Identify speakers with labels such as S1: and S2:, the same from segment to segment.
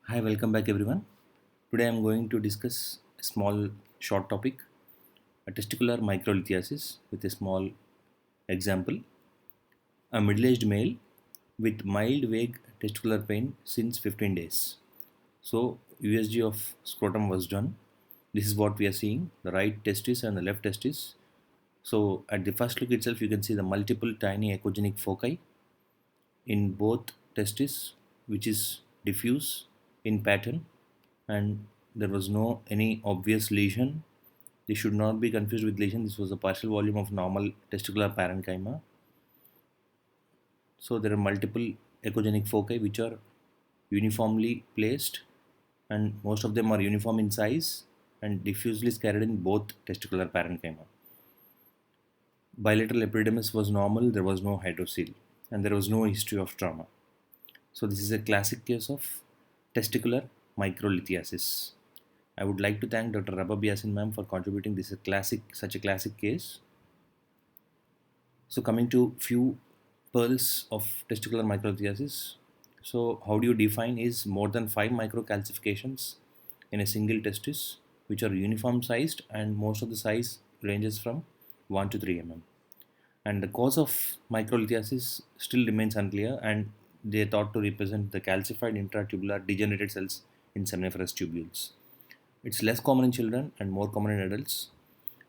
S1: Hi, welcome back everyone. Today I am going to discuss a small short topic, a testicular microlithiasis with a small example. A middle-aged male with mild vague testicular pain since 15 days. So USG of scrotum was done. This is what we are seeing, the right testis and the left testis. So at the first look itself you can see the multiple tiny echogenic foci in both testis, which is diffuse in pattern, and there was no any obvious lesion. This should not be confused with lesion. This was a partial volume of normal testicular parenchyma. So there are multiple echogenic foci which are uniformly placed, and most of them are uniform in size and diffusely scattered in both testicular parenchyma. Bilateral epididymis was normal, there was no hydrocele, and there was no history of trauma. So this is a classic case of testicular microlithiasis. I would like to thank Dr. Rabab Yasin ma'am for contributing this such a classic case. So coming to few pearls of testicular microlithiasis. So how do you define is more than 5 microcalcifications in a single testis which are uniform sized, and most of the size ranges from 1 to 3 mm. And the cause of microlithiasis still remains unclear, and they are thought to represent the calcified intratubular degenerated cells in seminiferous tubules. It's less common in children and more common in adults.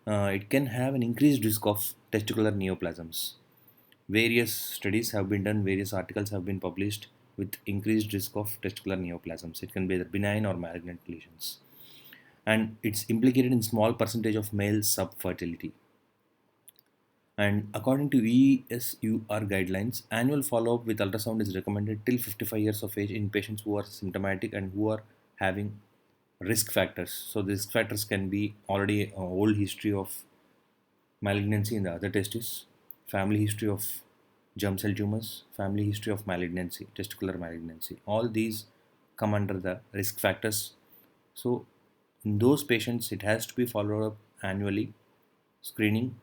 S1: It can have an increased risk of testicular neoplasms. Various studies have been done, various articles have been published with increased risk of testicular neoplasms. It can be either benign or malignant lesions. And it's implicated in small percentage of male subfertility. And according to ESUR guidelines, annual follow-up with ultrasound is recommended till 55 years of age in patients who are symptomatic and who are having risk factors. So the risk factors can be already an old history of malignancy in the other testis, family history of germ cell tumors, family history of malignancy, testicular malignancy. All these come under the risk factors. So in those patients, it has to be followed up annually. Screening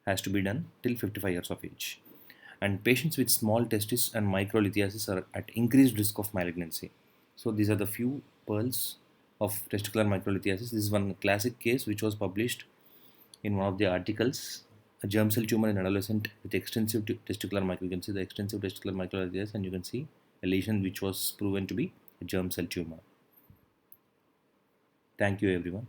S1: has to be done till 55 years of age. And patients with small testis and microlithiasis are at increased risk of malignancy. So these are the few pearls of testicular microlithiasis. This is one classic case which was published in one of the articles, a germ cell tumor in adolescent with extensive testicular micro. You can see the extensive testicular microlithiasis, and you can see a lesion which was proven to be a germ cell tumor. Thank you everyone.